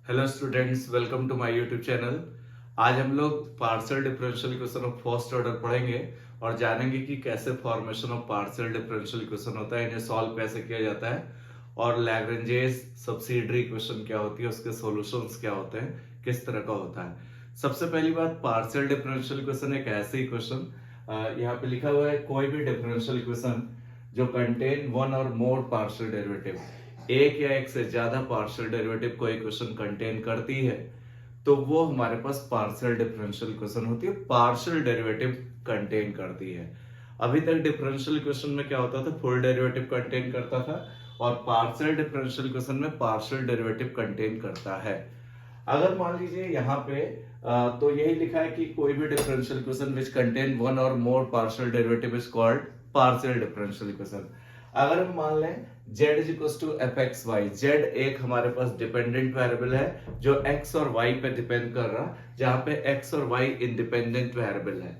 Hello students, welcome to my YouTube channel. आज हम लोग partial differential equation of first order पढ़ेंगे और जानेंगे कि कैसे formation of partial differential equation होता है, इन्हें सॉल्व कैसे किया जाता है और लैग्रेंजेस सब्सिडरी इक्वेशन क्या होती है, उसके सॉल्यूशंस क्या होते हैं, किस तरह का होता है। सबसे पहली बात, पार्शियल डिफरेंशियल इक्वेशन एक ऐसी इक्वेशन, यहाँ पे लिखा हुआ है कोई भी डिफरेंशियल इक्वेशन जो contain one or more partial derivative, एक या एक से ज्यादा पार्शियल डेरिवेटिव को इक्वेशन कंटेन करती है तो वो हमारे पास पार्शियल डिफरेंशियल इक्वेशन होती है, पार्शियल डेरिवेटिव कंटेन करती है। अभी तक डिफरेंशियल इक्वेशन में क्या होता था, फुल डेरिवेटिव कंटेन करता था और पार्शियल डिफरेंशियल इक्वेशन में पार्शियल डेरिवेटिव कंटेन करता है। अगर मान लीजिए यहाँ पे तो यही लिखा है कि कोई भी differential equation which contain one or more partial derivative is called partial differential equation. अगर हम मान लें z is equal to F X Y, Z एक हमारे पास डिपेंडेंट वेरिएबल है जो x और y पे डिपेंड कर रहा, जहां पे x और y इंडिपेंडेंट वेरिएबल है।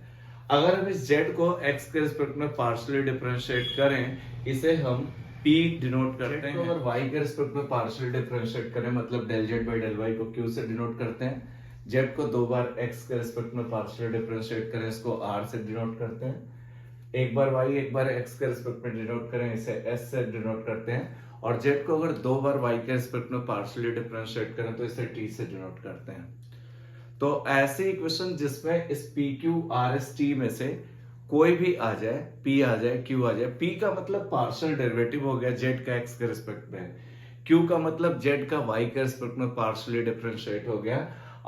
अगर हम इस z को x के रिस्पेक्ट में पार्शियली डिफरेंशिएट करें, इसे हम p डिनोट करते हैं। तो अगर y के रिस्पेक्ट में पार्शियली डिफरेंशिएट करें, मतलब del z by del y को q से डिनोट करते हैं। z को दो बार x के रिस्पेक्ट में पार्शियली डिफरेंशिएट करें, इसको r से डिनोट करते हैं। एक बार y एक बार x के रिस्पेक्ट में डिनोट करें, इसे s से डिनोट करते हैं। और z को अगर दो बार y के रिस्पेक्ट में पार्शियली डिफरेंशिएट करें तो इसे t से डिनोट करते हैं। तो ऐसी इक्वेशन जिसमें इस p q r s t में से कोई भी आ जाए, p आ जाए, q आ जाए। p का मतलब पार्शियल डेरिवेटिव हो गया z का x के रिस्पेक्ट में, q का मतलब z का y के रिस्पेक्ट में पार्शियली डिफरेंशिएट हो गया,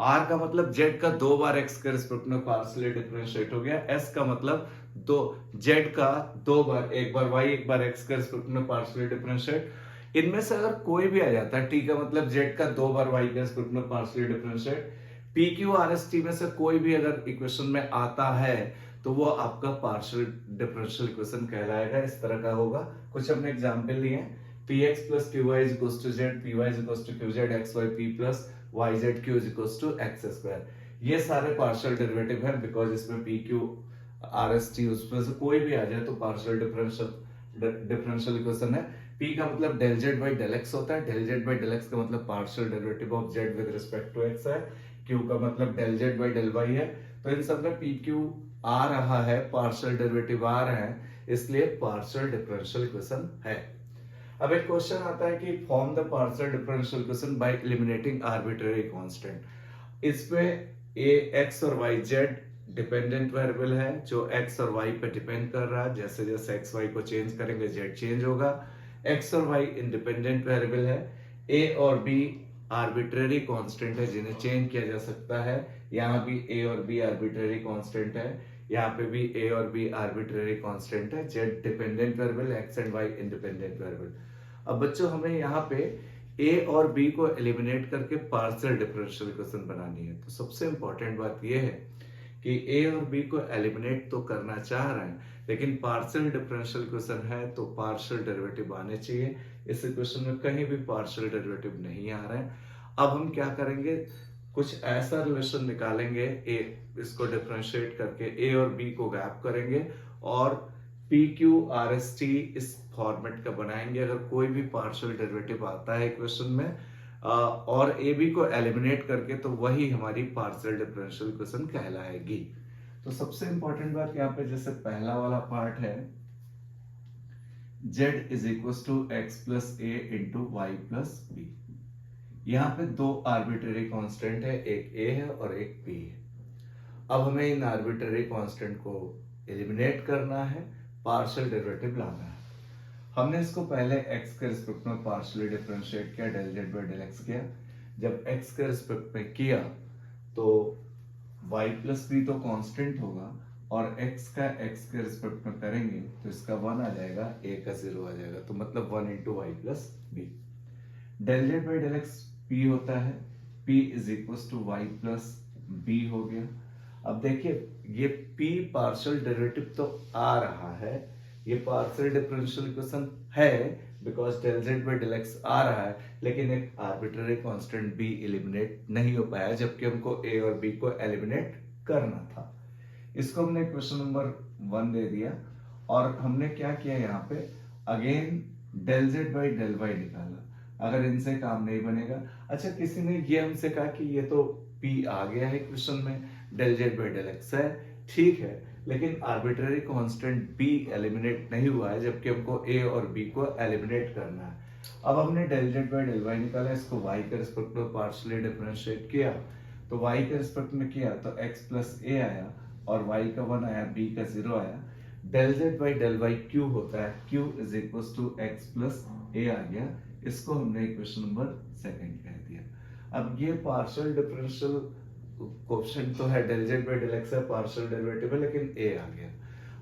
r का मतलब z का दो बार x के रिस्पेक्ट में पार्शियली डिफरेंशिएट हो गया, s का मतलब दो z का दो बार, एक बार y एक बार x के रिस्पेक्ट में पार्शियली डिफरेंशिएट। इनमें से अगर कोई भी आ जाता है, t का मतलब z का दो बार y के रिस्पेक्ट में partially differentiate, P q r s T में से कोई भी अगर इक्वेशन में आता है तो वो आपका पार्शियल डिफरेंशियल इक्वेशन कहलाएगा। इस तरह का होगा। कुछ हमने एग्जांपल लिए, p x plus q y is equals to z, p y is equals to q z, x y p plus y z q is equals to x square. ये सारे पार्शियल डेरिवेटिव हैं, because इसमें p q r s t उसमें से कोई भी आ जाए तो पार्शियल डिफरेंशियल इक्वेशन है। P का मतलब del Z by del x होता है, del Z by del x का मतलब partial derivative of z with respect to x है, Q का मतलब del Z by del y है। तो इन सब में पी क्यू आ रहा है, पार्शियल डेरिवेटिव आ रहे हैं, इसलिए पार्शियल डिफरेंशियल इक्वेशन है। अब एक क्वेश्चन आता है कि form the partial differential equation by eliminating arbitrary constant. इसमें ए एक्स और वाई जेड डिपेंडेंट वेरिएबल है जो एक्स और वाई पे डिपेंड कर रहा है। जैसे जैसे एक्स वाई को चेंज करेंगे जेड चेंज होगा। एक्स और वाई इंडिपेंडेंट वेरिएबल है। ए और बी आर्बिट्रेरी कांस्टेंट है जिन्हें चेंज किया जा सकता है। यहाँ भी ए और बी आर्बिट्रेरी कांस्टेंट है, यहाँ पे भी ए और बी आर्बिट्रेरी कांस्टेंट है। Z dependent variable, x and y independent variable. अब बच्चों हमें यहाँ पे ए और बी को एलिमिनेट करके पार्शियल डिफरेंशियल इक्वेशन बनानी है। तो सबसे इंपॉर्टेंट बात यह है कि ए और बी को एलिमिनेट तो करना चाह रहे हैं, लेकिन पार्शियल डिफरेंशियल इक्वेशन है तो पार्शियल डेरिवेटिव आने चाहिए। इस इक्वेशन में कहीं भी पार्शियल डेरिवेटिव नहीं आ रहे हैं। अब हम क्या करेंगे, कुछ ऐसा रिलेशन निकालेंगे, ए इसको डिफरेंशिएट करके ए और बी को गैप करेंगे और P q r s T इस फॉर्मेट का बनाएंगे। अगर कोई भी पार्शियल डेरिवेटिव आता है इक्वेशन में और ए बी को एलिमिनेट करके, तो वही हमारी पार्शियल डिफरेंशियल इक्वेशन कहलाएगी। तो सबसे इंपॉर्टेंट बात यहाँ पे, जैसे पहला वाला पार्ट है z is equal to x plus A into Y plus b. यहाँ पे दो आर्बिट्रेरी कांस्टेंट है, एक a है और एक b है। अब हमें इन आर्बिट्रेरी कांस्टेंट को एलिमिनेट करना है, पार्शियल डेरिवेटिव लाना है। हमने इसको पहले x के रिस्पेक्ट में पार्शियली डिफरेंशिएट किया, del Z by del x किया। जब x के रिस्पेक्ट में किया तो y प्लस बी तो कांस्टेंट होगा और x का x के रिस्पेक्ट में करेंगे तो इसका 1 आ जाएगा, a का 0 आ जाएगा। तो मतलब 1 into Y plus b. Del Z by del x p होता है, p is equal to y plus b हो गया। अब देखिए ये p पार्शियल डेरिवेटिव तो आ रहा है, ये पार्शियल डिफरेंशियल इक्वेशन है because del Z by del X आ रहा है, लेकिन एक आर्बिट्रेरी कांस्टेंट b एलिमिनेट नहीं हो पाया, जबकि हमको a और b को एलिमिनेट करना था। इसको हमने क्वेश्चन नंबर 1 दे दिया और हमने क्या किया, यहाँ पे again del Z by del Y निकाला। अगर इनसे काम नहीं बनेगा, अच्छा किसी ने ये हमसे कहा कि ये तो P आ गया है क्वेश्चन में, del Z by del X है, ठीक है, लेकिन आर्बिट्ररी कांस्टेंट B एलिमिनेट नहीं हुआ है, जबकि हमको A और B को एलिमिनेट करना है। अब हमने del Z by del Y निकाला, इसको y के रिस्पेक्ट में पार्शियली डिफरेंशिएट किया, तो y के रिस्पेक्ट में किया तो x प्लस a आया और y का 1 आया, b का 0 आया। Del Z by del Y Q होता है, q is equal to x plus A आ गया, इसको हमने इक्वेशन नंबर सेकंड कह दिया। अब ये पार्शियल डिफरेंशियल कोएफिशिएंट तो है, del Z by del X है, पार्शियल डेरिवेटिव है, लेकिन a आ गया।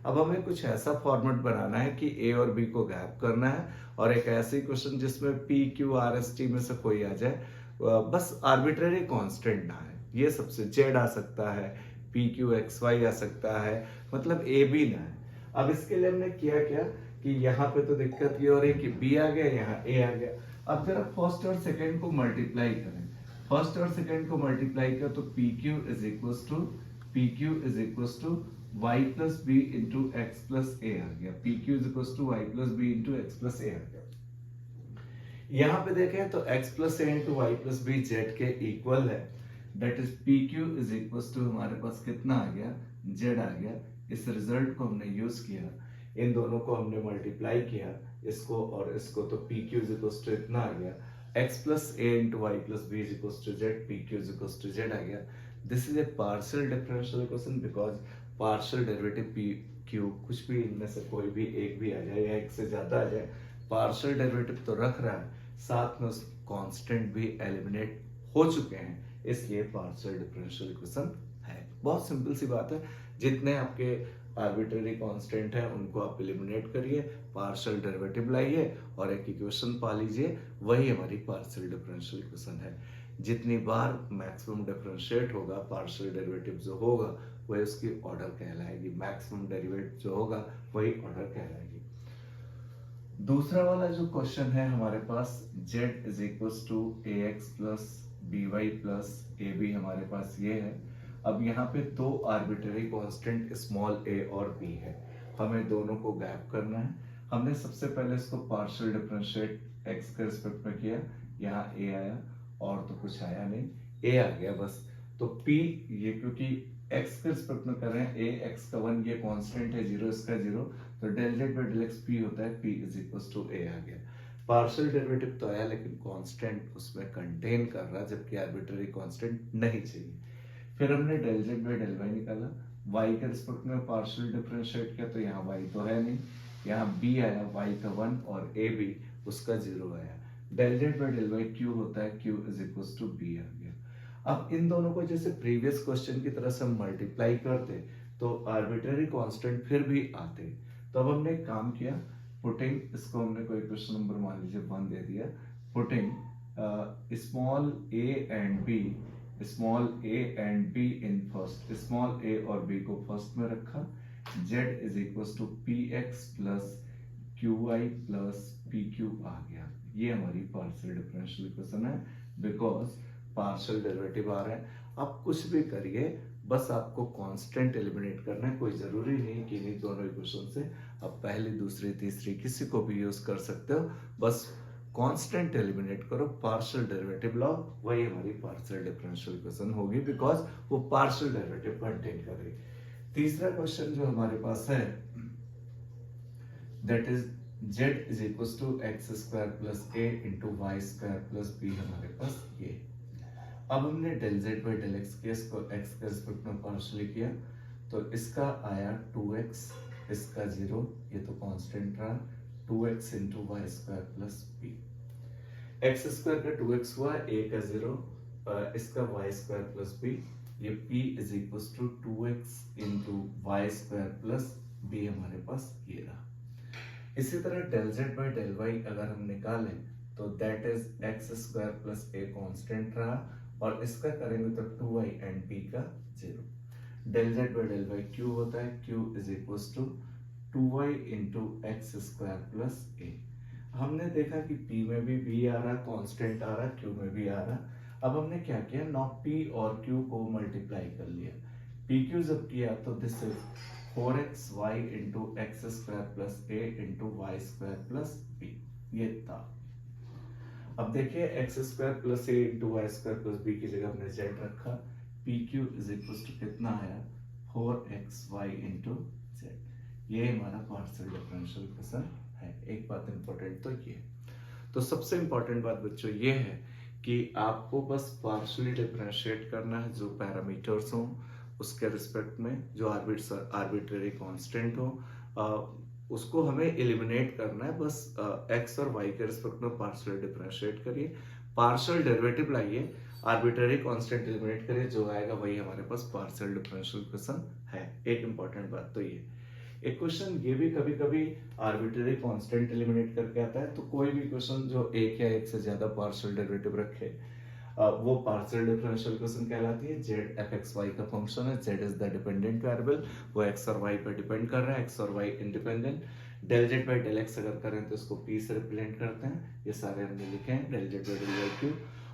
अब हमें कुछ ऐसा फॉर्मेट बनाना है कि a और b को गैप करना है, और एक ऐसी क्वेश्चन जिसमें p q r s t में से कोई आ जाए, बस आर्बिट्ररी कांस्टेंट ना है, ये सबसे z आ सकता है, p q x y आ सकता है, मतलब a b ना है। अब इसके लिए हमने किया क्या कि यहाँ पे तो दिक्कत ये हो रही है कि b आ गया, यहाँ a आ गया। अब जरा फर्स्ट और सेकंड को मल्टीप्लाई करें, फर्स्ट और सेकंड को मल्टीप्लाई कर तो pq is equal to y plus B into X plus A आ गया, pq is equal to y plus B into X plus A आ गया। यहाँ पे देखें तो x प्लस ए into Y plus B Z के इक्वल है, that is pq is equal to हमारे पास कितना आ गया, z आ गया। इस रिजल्ट को हमने यूज किया, इन दोनों को हमने मल्टीप्लाई किया, इसको और इसको, तो pq इज इक्वल टू इतना आ गया, x plus A into Y plus B is equal to z, pq is equal to z आ गया। This is a partial differential equation because partial derivative p q कुछ भी इनमें से कोई भी एक भी आ जाए या एक से ज्यादा आ जाए, पार्शियल डेरिवेटिव तो रख रहा है, साथ में उस कांस्टेंट भी एलिमिनेट हो चुके हैं, इसलिए पार्शियल डिफरेंशियल इक्वेशन है। बहुत सिंपल सी बात है, जितने आपके आर्बिट्ररी कांस्टेंट है उनको आप एलिमिनेट करिए, पार्शियल डेरिवेटिव लाइए और एक इक्वेशन पा लीजिए, वही हमारी पार्शियल डिफरेंशियल इक्वेशन है। जितनी बार मैक्सिमम डिफरेंशिएट होगा, पार्शियल डेरिवेटिव जो होगा वही उसकी ऑर्डर कहलाएगी, मैक्सिमम डेरिवेटिव जो होगा वही ऑर्डर कहलाएगी। दूसरा वाला जो क्वेश्चन है हमारे पास, z is equal to A X plus B Y plus A B, हमारे पास ये है। अब यहाँ पे दो आर्बिट्ररी कांस्टेंट स्मॉल a और b है, हमें दोनों को गैप करना है। हमने सबसे पहले इसको पार्शियल डिफरेंशिएट x के रिस्पेक्ट में किया, यहाँ a आया और तो कुछ आया नहीं, a आ गया बस। तो p ये क्योंकि x के रिस्पेक्ट में कर रहे हैं, a x का 1 ये कांस्टेंट है, 0 इसका 0, तो del Z by del x p होता है, p is equal to a आ गया। पार्शियल डेरिवेटिव तो आया लेकिन कांस्टेंट उसमें कंटेन कर रहा, जबकि आर्बिट्ररी कांस्टेंट नहीं चाहिए। फिर हमने del Z by del Y निकाला, y के रिस्पेक्ट में पार्शियल डिफरेंशिएट किया, तो यहाँ y तो है नहीं, यहाँ b आया, y का 1 और a b उसका 0 आया। Del Z by del Y q होता है, q is equal to b आ गया। अब इन दोनों को जैसे प्रीवियस क्वेश्चन की तरह से हम मल्टीप्लाई करते तो आर्बिट्ररी कांस्टेंट फिर भी आते, तो अब हमने एक काम किया, पुटिंग, इसको हमने कोई क्वेश्चन नंबर मान लीजिए 1 दे दिया, putting small a and b in first, small a और b को फर्स्ट में रखा, z is equal to px plus qy plus pq आ गया। ये हमारी पार्शियल डिफरेंशियल इक्वेशन है, बिकॉज पार्शियल डेरिवेटिव आ रहा है। आप कुछ भी करिए, बस आपको कांस्टेंट एलिमिनेट करना है, कोई जरूरी नहीं कि इन्हीं दोनों इक्वेशन से आप पहली दूसरी तीसरी किसी को भी यूज कर सकते हो, बस कांस्टेंट एलिमिनेट करो, पार्शियल डेरिवेटिव लाओ, वही हमारी पार्शियल डिफरेंशियल इक्वेशन होगी, बिकॉज वो पार्शियल डेरिवेटिव कंटेन कर रही। तीसरा क्वेश्चन जो हमारे पास है, that is z is equal to x square plus a into Y square plus b, हमारे पास ये। अब हमने del Z by del X के इसको x के रिस्पेक्ट में पार्शियली किया, तो इसका आया 2x, इसका 0, ये तो कांस्टेंट रहा, 2x into Y square plus b। X square का 2x हुआ, a का 0, इसका वाई स्क्वायर प्लस b, ये p is equal to 2x into Y square plus b, हमारे पास ये रहा। इसी तरह del Z by del Y अगर हम निकालें तो that is X square plus a constant रहा, और इसका करेंगे तो 2y एंड b का 0। Del Z by del Y q होता है, q is equal to 2y into X square plus a। हमने देखा कि p में भी b आ रहा, कांस्टेंट आ रहा, q में भी आ रहा। अब हमने क्या किया, नॉ p और q को मल्टीप्लाई कर लिया, pq जब किया तो this is 4xy into X square plus a into Y square plus b, ये था। अब देखिए एक्स स्क्वायर प्लस ए into Y square plus B की जगह हमने जेड रखा, P Q is equal to कितना आया 4xy इंटू जेड। ये हमारा पार्शियल डिफरेंशियल इक्वेशन है। एक बात इंपॉर्टेंट तो ये, तो सबसे इंपॉर्टेंट बात बच्चों ये है कि आपको बस पार्शियली डिफरेंशिएट करना है जो पैरामीटर्स हों उसके रिस्पेक्ट में, जो आर्बिट्रेरी कांस्टेंट हो उसको हमें एलिमिनेट करना है। बस एक्स और वाई के रिस्पेक्ट में पार्शियल डिफरेंशिएट करिए, पार्शियल डेरिवेटिव लाइए, आर्बिट्रेरी कांस्टेंट एलिमिनेट करिए, जो आएगा वही हमारे पास पार्शियल डिफरेंशियल इक्वेशन है। एक इंपॉर्टेंट बात तो ये। एक क्वेश्चन ये भी कभी कभी आर्बिट्रेरी कांस्टेंट एलिमिनेट करके आता है, तो कोई भी क्वेश्चन जो एक या एक से ज्यादा पार्शियल डेरिवेटिव रखे वो पार्शियल डिफरेंशियल इक्वेशन कहलाती है। जेड एफ एक्स वाई का फंक्शन है, Z is the dependent variable, वो एक्स और वाई पर डिपेंड कर रहा है, एक्स और Y independent. Del Z by del X अगर करें तो इसको पी से रिप्रेजेंट करते हैं, ये सारे हमने लिखे हैं, del Z by del Y Q.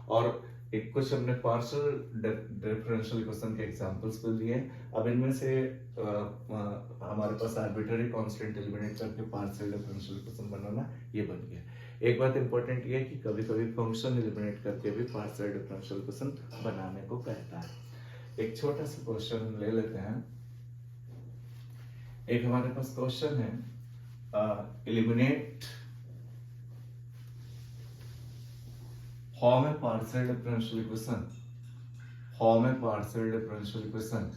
और एक कुछ हमने पार्शियल डिफरेंशियल इक्वेशन के एग्जांपल्स भी दिए। अब इनमें से हमारे पास आर्बिट्रेरी कांस्टेंट एलिमिनेट करके पार्शियल डिफरेंशियल इक्वेशन बनाना ये बन गया। एक बात इंपॉर्टेंट ये है कि कभी कभी फंक्शन एलिमिनेट करके भी पार्शियल डिफरेंशियल इक्वेशन बनाने को कहता है। एक छोटा सा क्वेश्चन ले लेते हैं। एक हमारे पास क्वेश्चन है, एलिमिनेट फॉर्म है पार्शियल डिफरेंशियल इक्वेशन, फॉर्म है पार्शियल डिफरेंशियल इक्वेशन।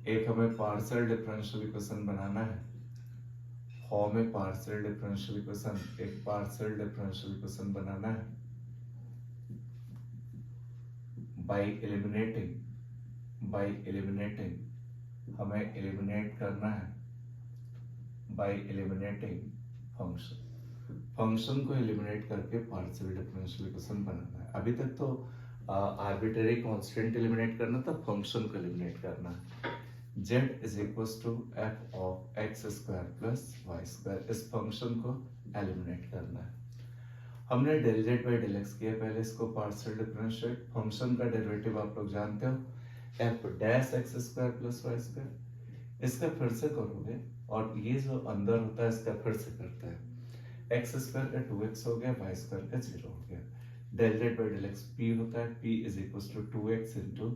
एक हमें पार्शियल डिफरेंशियल इक्वेशन बनाना है, फॉर्म है पार्शियल डिफरेंशियल इक्वेशन, एक पार्शियल डिफरेंशियल इक्वेशन बनाना है बाय एलिमिनेटिंग हमें एलिमिनेट करना है बाय एलिमिनेटिंग फंक्शन को एलिमिनेट करके पार्शियल डिफरेंशियल इक्वेशन बनाना है। अभी तक तो आर्बिट्रेरी कांस्टेंट एलिमिनेट करना था, फंक्शन को एलिमिनेट करना है। z is equal to F of X square plus Y square, इस फंक्शन को एलिमिनेट करना है। हमने del Z by del x किया पहले, इसको पार्शियल डिफरेंशिएट। फंक्शन का डेरिवेटिव आप लोग जानते हो, F dash X square plus Y square. इसका फिर से करोगे और ये जो अंदर होता है इसका फिर से करता है, एक्स स्क्वायर का 2x हो गया, वाई स्क्वायर का 0 हो गया। Del Z by del x p होता है, p is equal to 2x into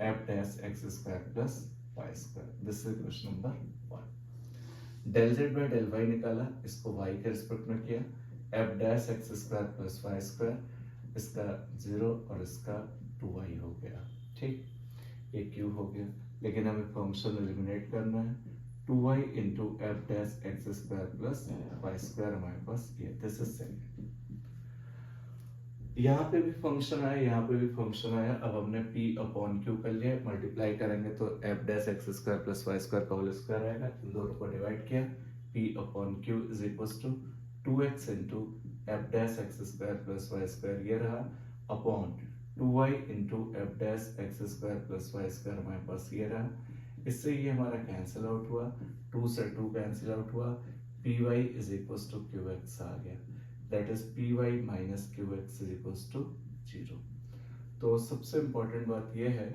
F dash X square plus Y square. This is question number 1। Del Z by del Y निकाला, इसको y के respect में किया, F dash X square plus Y square, इसका 0 और इसका 2y हो गया। ठीक, ये q हो गया, लेकिन हमें फंक्शन एलिमिनेट करना है, 2y into F dash X square plus Y square हमारे पास ये, दिस इज सेकंड। यहाँ पे भी फंक्शन आया, यहाँ पे भी फंक्शन आया। अब हमने p अपॉन q कर लिया, मल्टीप्लाई करेंगे तो F dash X square plus Y square का होल स्क्वायर आएगा, इन दोनों को डिवाइड किया, p upon q is equal to 2x into F dash X square plus Y square ये रहा, upon 2y into F dash X square plus Y square हमारे पास ये रहा। इससे ये हमारा कैंसिल आउट हुआ, 2 से 2 कैंसिल आउट हुआ, py is equal to qx आ गया, that is py minus qx is equal to 0। तो सबसे इंपॉर्टेंट बात ये है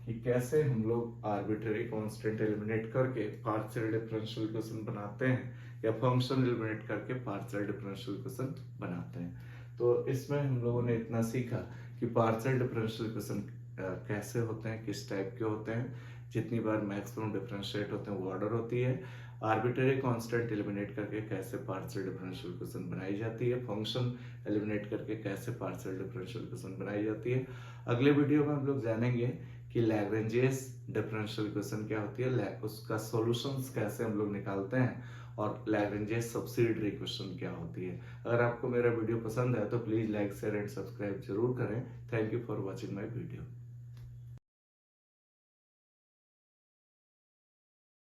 कि कैसे हम लोग आर्बिट्रेरी कांस्टेंट एलिमिनेट करके पार्शियल डिफरेंशियल इक्वेशन बनाते हैं या फंक्शन एलिमिनेट करके पार्शियल डिफरेंशियल इक्वेशन बनाते हैं। तो इसमें हम लोगों ने इतना सीखा कि पार्शियल डिफरेंशियल इक्वेशन कैसे होते हैं, किस टाइप के होते हैं, जितनी बार मैक्सिमम डिफरेंशिएट होते हैं वो ऑर्डर होती है, आर्बिट्रेरी कांस्टेंट एलिमिनेट करके कैसे पार्शियल डिफरेंशियल इक्वेशन बनाई जाती है, फंक्शन एलिमिनेट करके कैसे पार्शियल डिफरेंशियल इक्वेशन बनाई जाती है। अगले वीडियो में हम लोग जानेंगे कि लैग्रेंजियस डिफरेंशियल इक्वेशन क्या होती है, उसका सॉल्यूशंस कैसे हम लोग निकालते हैं, और लैग्रेंजियस सब्सिडियरी इक्वेशन क्या होती है। अगर आपको मेरा वीडियो पसंद है तो please like share and subscribe जरूर करें। Thank you for watching my video.